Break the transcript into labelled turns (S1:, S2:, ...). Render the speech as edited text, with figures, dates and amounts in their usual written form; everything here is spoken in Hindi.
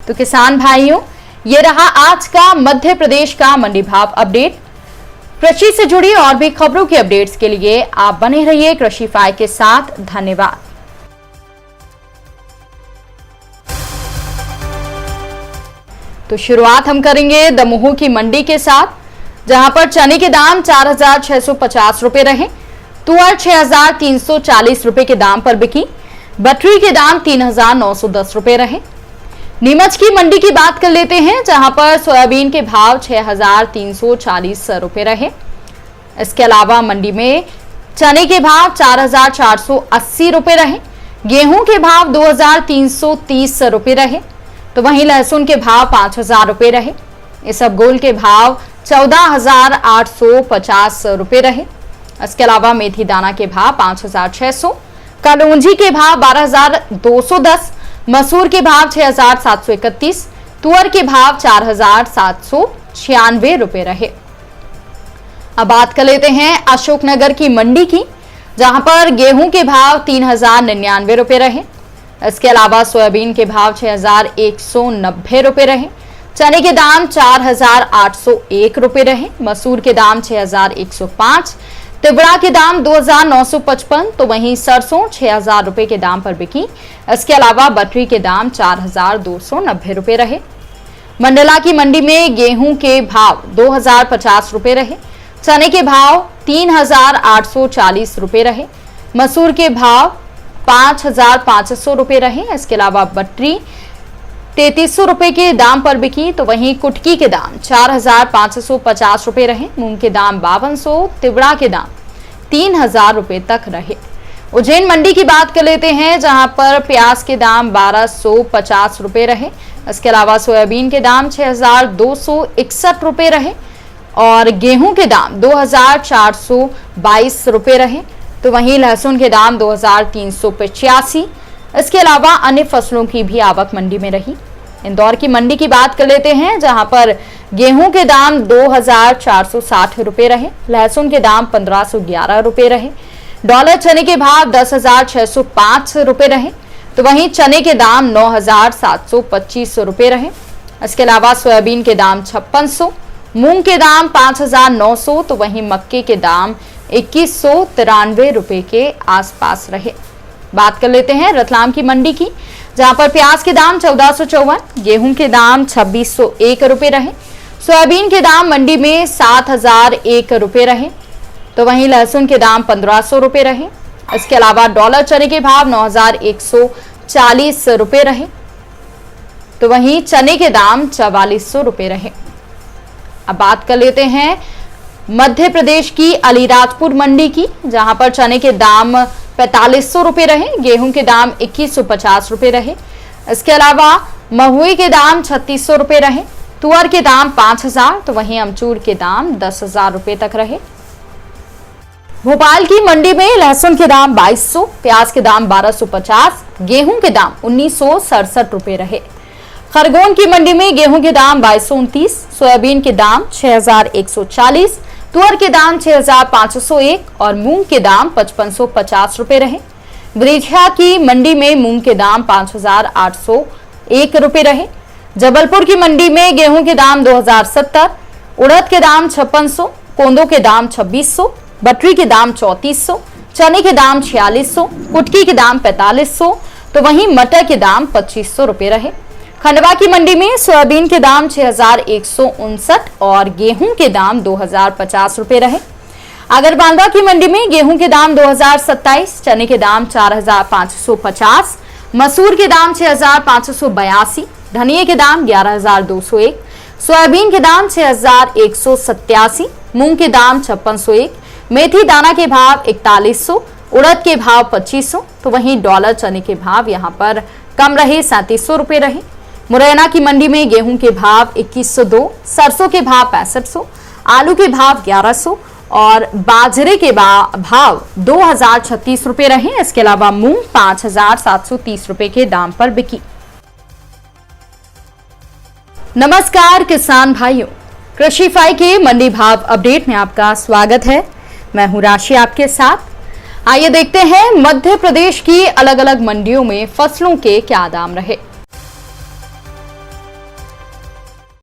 S1: तो किसान भाइयों, ये रहा आज का मध्य प्रदेश का मंडी भाव अपडेट। कृषि से जुड़ी और भी खबरों की अपडेट्स के लिए आप बने रहिए कृषिफाई के साथ। धन्यवाद। तो शुरुआत हम करेंगे दमोह की मंडी के साथ, जहां पर चने के दाम 4,650 रुपए रहे, तुअर 6,340 रुपए के दाम पर बिकी, बटरी के दाम 3,910 रुपए रहे। नीमच की मंडी की बात कर लेते हैं, जहां पर सोयाबीन के भाव 6,340 रुपए रहे। इसके अलावा मंडी में चने के भाव 4,480 रुपए रहे, गेहूं के भाव 2,330 रुपए रहे, तो वहीं लहसुन के भाव 5,000 रुपए रहे। इसबगोल के भाव 14,850 रुपए रहे। इसके अलावा मेथी दाना के भाव 5,600, कलौंजी के भाव 12,210, मसूर के भाव 6,731, तुअर के भाव 4,796 रुपए रहे। अब बात कर लेते हैं अशोकनगर की मंडी की, जहां पर गेहूं के भाव 3,099 रुपए रहे। इसके अलावा सोयाबीन के भाव 6,190 रुपए रहे, चने के दाम 4,801 रुपए रहे, मसूर के दाम 6,105, तिवड़ा के दाम 2,955, तो वहीं सरसों 6,000 रुपए के दाम पर बिकी। इसके अलावा बटरी के दाम 4,290 रुपए रहे। मंडला की मंडी में गेहूं के भाव 2,050 रुपए रहे, चने के भाव 3,840 रुपए रहे, मसूर के भाव 5,500 रुपए रहे। इसके अलावा बटरी 3,300 रुपए के दाम पर बिकी, तो वहीं कुटकी के दाम 4,550 रुपए रहे, मूंग के दाम 5,200, तिवड़ा के दाम 3,000 रुपए तक रहे। उज्जैन मंडी की बात कर लेते हैं, जहां पर प्याज के दाम 1,250 रुपए रहे। इसके अलावा सोयाबीन के दाम 6,261 रुपए रहे और गेहूं के दाम 2,422 रुपए रहे, तो वहीं लहसुन के दाम 2,385। इसके अलावा अन्य फसलों की भी आवक मंडी में रही। इंदौर की मंडी की बात कर लेते हैं, जहां पर गेहूं के दाम 2,460 रुपए रहे, लहसुन के दाम 1,511 रुपए रहे, डॉलर चने के भाव 10,605 रुपए रहे, तो वहीं चने के दाम 9,725 रुपए रहे। इसके अलावा सोयाबीन के दाम 5,600, मूंग के दाम 5,900, तो वहीं मक्के के दाम 2,193 रुपए के आसपास रहे। बात कर लेते हैं रतलाम की मंडी की, जहां पर प्याज के दाम 1,454, गेहूं के दाम 2,601 रुपए रहे, सोयाबीन के दाम मंडी में 7,001 रुपए रहे, तो वहीं लहसुन के दाम 1,500 रुपए रहे। इसके अलावा डॉलर चने के भाव 9,140 रुपए रहे, तो वहीं चने के दाम 4,400 रुपए रहे। अब बात कर लेते हैं मध्य प्रदेश की अलीराजपुर मंडी की, जहां पर चने के दाम 4,500 रुपए रहे, गेहूं के दाम 2,150 रुपए रहे। इसके अलावा महुई के दाम 3,600 रुपए रहे, तुअर के दाम 5,000, तो वहीं अमचूर के दाम 10,000 रुपए तक रहे। भोपाल की मंडी में लहसुन के दाम 2,200, प्याज के दाम 1,250, गेहूं के दाम 1,967 रुपए रहे। खरगोन की मंडी में गेहूं के दाम 2,229, सोयाबीन के दाम 6,140, तुअर के दाम 6,501 और मूंग के दाम 5,550 रुपए रहे। ब्रिझिया की मंडी में मूंग के दाम 5,801 रुपए रहे। जबलपुर की मंडी में गेहूं के दाम 2,070, उड़द के दाम 5,600, कोंदो के दाम 2,600, बटरी के दाम 3,400, चने के दाम 4,600, कुटकी के दाम 4,500, तो वहीं मटर के दाम 2,500 रुपए रहे। खंडवा की मंडी में सोयाबीन के दाम 6,159 और गेहूं के दाम 2,050 रुपए रहे। आगरबांधा की मंडी में गेहूं के दाम 2,027, चने के दाम 4,550, मसूर के दाम 6,582, धनिये के दाम 11,201, सोयाबीन के दाम 6,187, मूंग के दाम 5,601, मेथी दाना के भाव 4,100, उड़द के भाव 2,500, तो वहीं डॉलर चने के भाव यहां पर कम रहे, 3,700 रुपए रहे। मुरैना की मंडी में गेहूं के भाव 2,102, सरसों के भाव 6,500, आलू के भाव 1,100 और बाजरे के भाव 2,036 रुपए रहे। इसके अलावा मूंग 5,730 रुपए के दाम पर बिकी। नमस्कार किसान भाइयों, कृषिफाई के मंडी भाव अपडेट में आपका स्वागत है। मैं हूं राशि आपके साथ। आइए देखते हैं मध्य प्रदेश की अलग अलग मंडियों में फसलों के क्या दाम रहे।